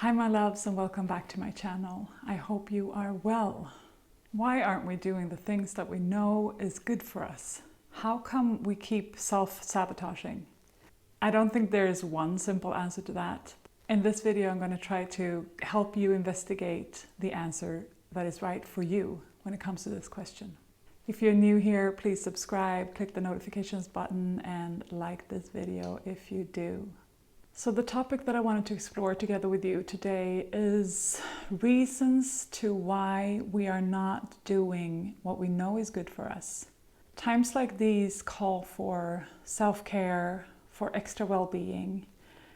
Hi my loves, and welcome back to my channel. I hope you are well. Why aren't we doing the things that we know is good for us? How come we keep self-sabotaging? I don't think there is one simple answer to that. In this video I'm going to try to help you investigate the answer that is right for you when it comes to this question. If you're new here, please subscribe, click the notifications button and like this video if you do. So the topic that I wanted to explore together with you today is reasons to why we are not doing what we know is good for us. Times like these call for self-care, for extra well-being.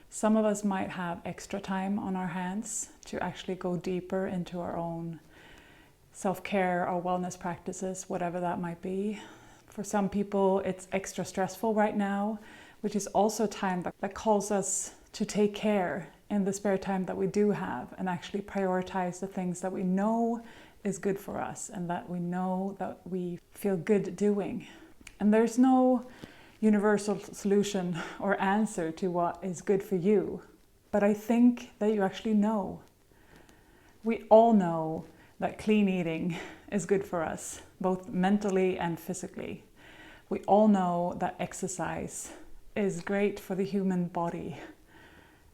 Some of us might have extra time on our hands to actually go deeper into our own self-care or wellness practices, whatever that might be. For some people, it's extra stressful right now, which is also time that calls us to take care in the spare time that we do have and actually prioritize the things that we know is good for us and that we know that we feel good doing. And there's no universal solution or answer to what is good for you, but I think that you actually know. We all know that clean eating is good for us, both mentally and physically. We all know that exercise is great for the human body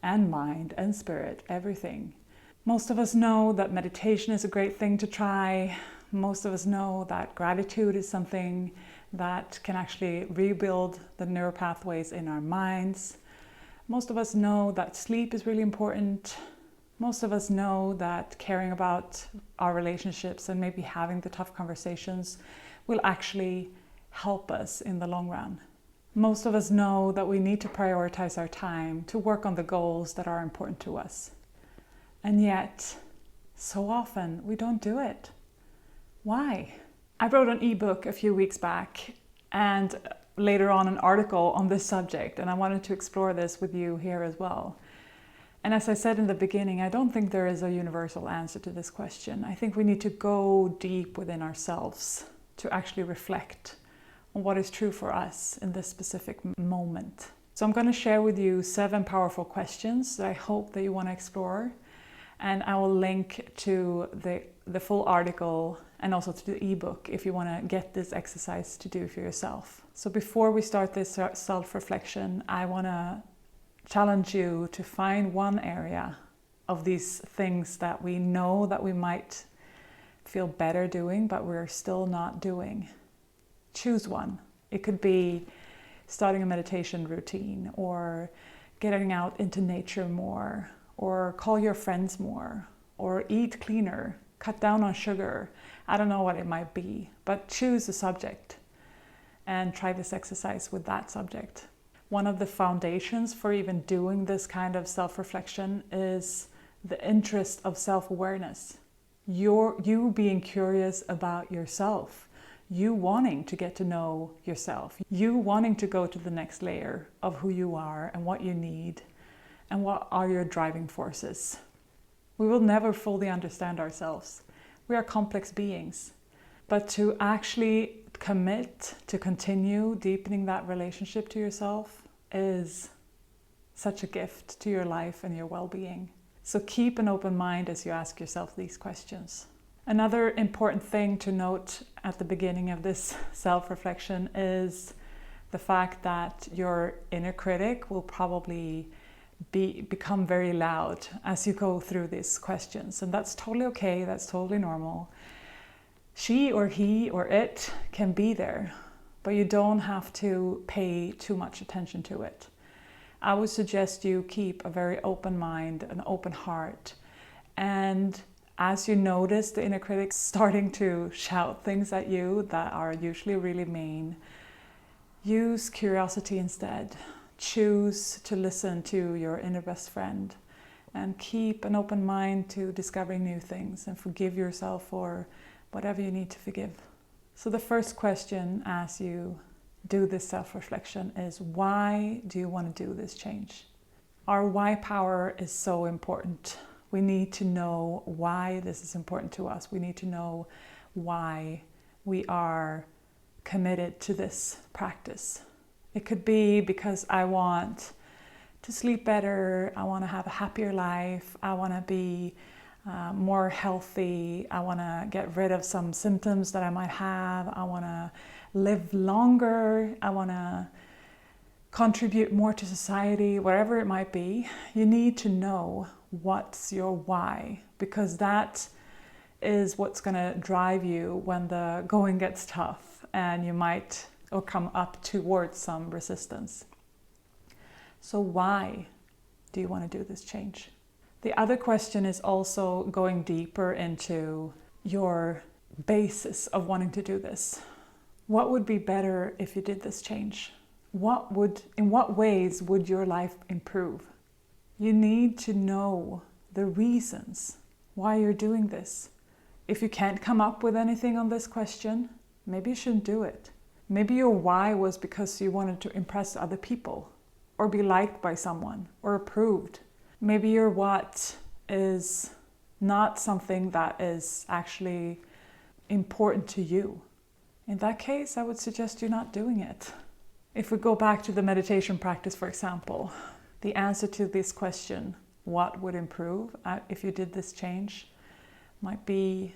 and mind and spirit, everything. Most of us know that meditation is a great thing to try. Most of us know that gratitude is something that can actually rebuild the neural pathways in our minds. Most of us know that sleep is really important. Most of us know that caring about our relationships and maybe having the tough conversations will actually help us in the long run. Most of us know that we need to prioritize our time to work on the goals that are important to us. And yet, so often we don't do it. Why? I wrote an e-book a few weeks back and later on an article on this subject, and I wanted to explore this with you here as well. And as I said in the beginning, I don't think there is a universal answer to this question. I think we need to go deep within ourselves to actually reflect on what is true for us in this specific moment. So I'm going to share with you 7 powerful questions that I hope that you want to explore. And I will link to the full article and also to the ebook if you want to get this exercise to do for yourself. So before we start this self-reflection, I want to challenge you to find one area of these things that we know that we might feel better doing, but we're still not doing. Choose one. It could be starting a meditation routine, or getting out into nature more, or call your friends more, or eat cleaner, cut down on sugar. I don't know what it might be, but choose a subject and try this exercise with that subject. One of the foundations for even doing this kind of self-reflection is the interest of self-awareness. You being curious about yourself. You wanting to get to know yourself, you wanting to go to the next layer of who you are and what you need and what are your driving forces. We will never fully understand ourselves. We are complex beings, but to actually commit to continue deepening that relationship to yourself is such a gift to your life and your well-being. So keep an open mind as you ask yourself these questions. Another important thing to note at the beginning of this self-reflection is the fact that your inner critic will probably become very loud as you go through these questions. And that's totally okay, that's totally normal. She or he or it can be there, but you don't have to pay too much attention to it. I would suggest you keep a very open mind, an open heart, and as you notice the inner critic starting to shout things at you that are usually really mean, use curiosity instead. Choose to listen to your inner best friend and keep an open mind to discovering new things and forgive yourself for whatever you need to forgive. So the first question as you do this self-reflection is, why do you want to do this change? Our why power is so important. We need to know why this is important to us. We need to know why we are committed to this practice. It could be because I want to sleep better, I want to have a happier life, I want to be more healthy, I want to get rid of some symptoms that I might have, I want to live longer, I want to contribute more to society, whatever it might be. You need to know what's your why, because that is what's going to drive you when the going gets tough and you might come up towards some resistance. So why do you want to do this change? The other question is also going deeper into your basis of wanting to do this. What would be better if you did this change? In what ways would your life improve? You need to know the reasons why you're doing this. If you can't come up with anything on this question, maybe you shouldn't do it. Maybe your why was because you wanted to impress other people, or be liked by someone, or approved. Maybe your what is not something that is actually important to you. In that case, I would suggest you not doing it. If we go back to the meditation practice, for example, the answer to this question, what would improve if you did this change, might be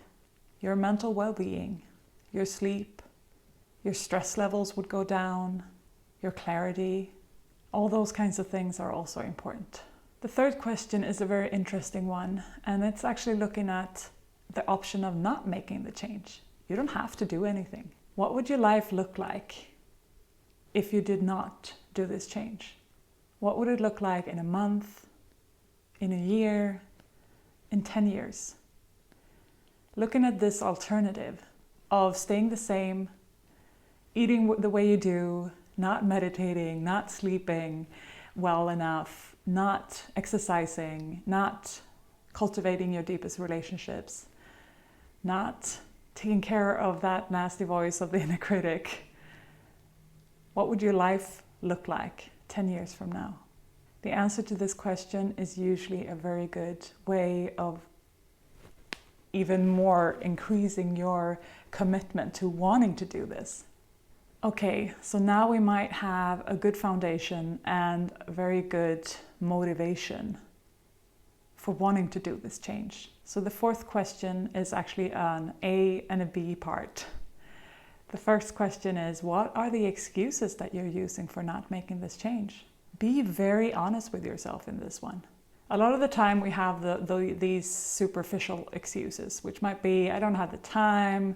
your mental well-being, your sleep, your stress levels would go down, your clarity. All those kinds of things are also important. The third question is a very interesting one, and it's actually looking at the option of not making the change. You don't have to do anything. What would your life look like if you did not do this change? What would it look like in a month, in a year, in 10 years? Looking at this alternative of staying the same, eating the way you do, not meditating, not sleeping well enough, not exercising, not cultivating your deepest relationships, not taking care of that nasty voice of the inner critic. What would your life look like 10 years from now? The answer to this question is usually a very good way of even more increasing your commitment to wanting to do this. Okay, so now we might have a good foundation and a very good motivation for wanting to do this change. So the fourth question is actually an A and a B part. The first question is, what are the excuses that you're using for not making this change? Be very honest with yourself in this one. A lot of the time we have these superficial excuses, which might be, I don't have the time,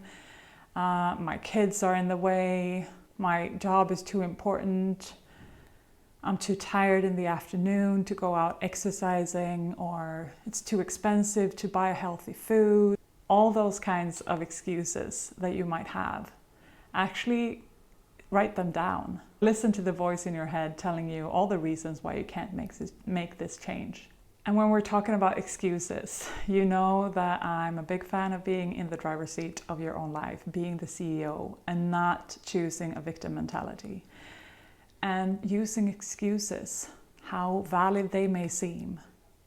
my kids are in the way, my job is too important, I'm too tired in the afternoon to go out exercising, or it's too expensive to buy healthy food. All those kinds of excuses that you might have. Actually, write them down. Listen to the voice in your head telling you all the reasons why you can't make this change. And when we're talking about excuses, you know that I'm a big fan of being in the driver's seat of your own life, being the CEO, and not choosing a victim mentality. And using excuses, how valid they may seem,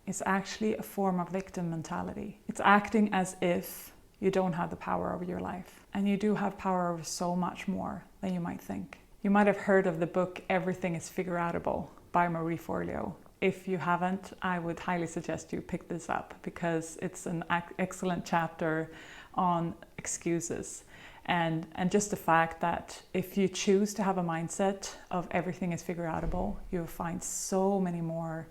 is actually a form of victim mentality. It's acting as if you don't have the power over your life. And you do have power over so much more than you might think. You might have heard of the book Everything is Figureoutable by Marie Forleo. If you haven't, I would highly suggest you pick this up, because it's an excellent chapter on excuses. And just the fact that if you choose to have a mindset of everything is figureoutable, you'll find so many more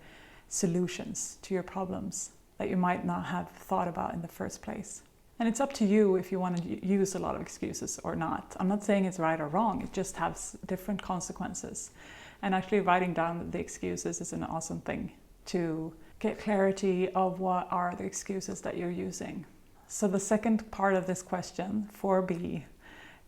solutions to your problems that you might not have thought about in the first place. And it's up to you if you want to use a lot of excuses or not. I'm not saying it's right or wrong, it just has different consequences. And actually writing down the excuses is an awesome thing to get clarity of what are the excuses that you're using. So the second part of this question, 4B,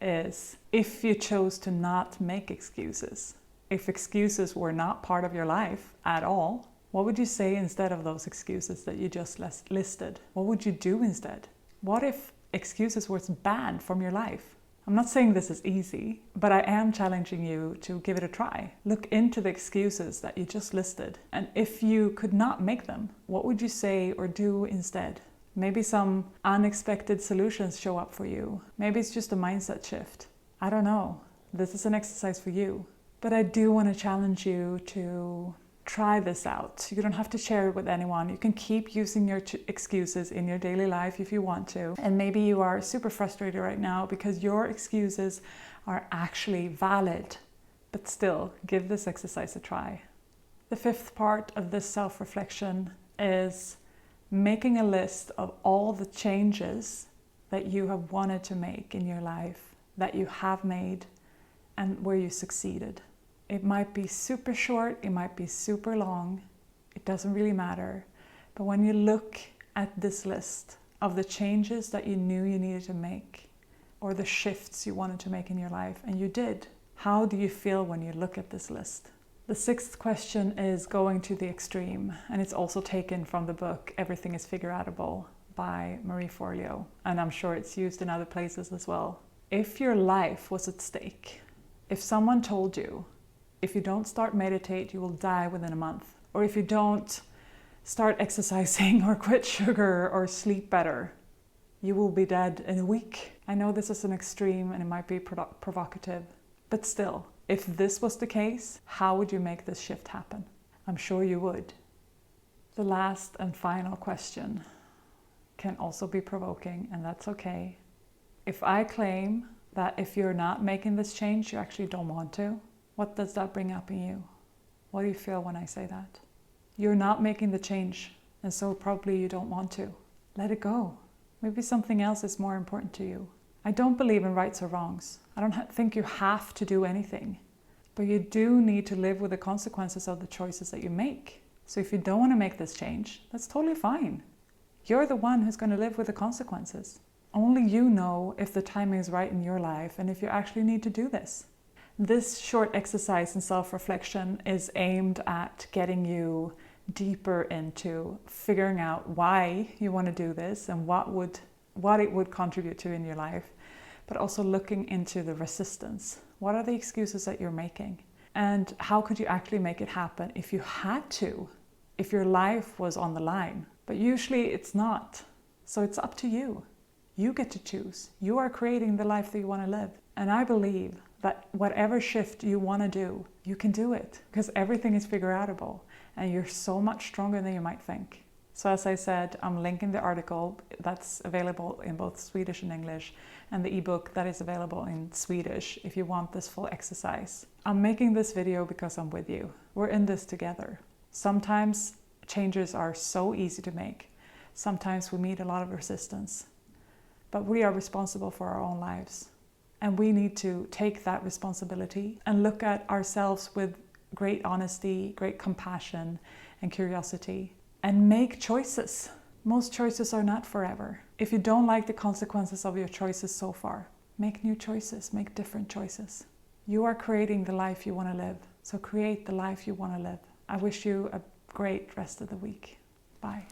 is if you chose to not make excuses, if excuses were not part of your life at all, what would you say instead of those excuses that you just listed? What would you do instead? What if excuses were banned from your life? I'm not saying this is easy, but I am challenging you to give it a try. Look into the excuses that you just listed. And if you could not make them, what would you say or do instead? Maybe some unexpected solutions show up for you. Maybe it's just a mindset shift. I don't know. This is an exercise for you. But I do want to challenge you to Try this out. You don't have to share it with anyone. You can keep using your excuses in your daily life if you want to. And maybe you are super frustrated right now because your excuses are actually valid. But still, give this exercise a try. The fifth part of this self-reflection is making a list of all the changes that you have wanted to make in your life, that you have made, and where you succeeded. It might be super short, it might be super long, it doesn't really matter. But when you look at this list of the changes that you knew you needed to make, or the shifts you wanted to make in your life, and you did, how do you feel when you look at this list? The sixth question is going to the extreme, and it's also taken from the book Everything is Figureoutable by Marie Forleo, and I'm sure it's used in other places as well. If your life was at stake, if someone told you, if you don't start meditate, you will die within a month. Or if you don't start exercising or quit sugar or sleep better, you will be dead in a week. I know this is an extreme and it might be provocative, but still, if this was the case, how would you make this shift happen? I'm sure you would. The last and final question can also be provoking, and that's okay. If I claim that if you're not making this change, you actually don't want to, what does that bring up in you? What do you feel when I say that? You're not making the change, and so probably you don't want to. Let it go. Maybe something else is more important to you. I don't believe in rights or wrongs. I don't think you have to do anything. But you do need to live with the consequences of the choices that you make. So if you don't want to make this change, that's totally fine. You're the one who's going to live with the consequences. Only you know if the timing is right in your life and if you actually need to do this. This short exercise in self-reflection is aimed at getting you deeper into figuring out why you want to do this and what it would contribute to in your life, but also looking into the resistance. What are the excuses that you're making? And how could you actually make it happen if you had to, if your life was on the line? But usually it's not. So it's up to you. You get to choose. You are creating the life that you want to live. And I believe that whatever shift you want to do, you can do it because everything is figureoutable and you're so much stronger than you might think. So as I said, I'm linking the article that's available in both Swedish and English and the ebook that is available in Swedish if you want this full exercise. I'm making this video because I'm with you. We're in this together. Sometimes changes are so easy to make. Sometimes we meet a lot of resistance. But we are responsible for our own lives. And we need to take that responsibility and look at ourselves with great honesty, great compassion and curiosity and make choices. Most choices are not forever. If you don't like the consequences of your choices so far, make new choices, make different choices. You are creating the life you want to live. So create the life you want to live. I wish you a great rest of the week. Bye.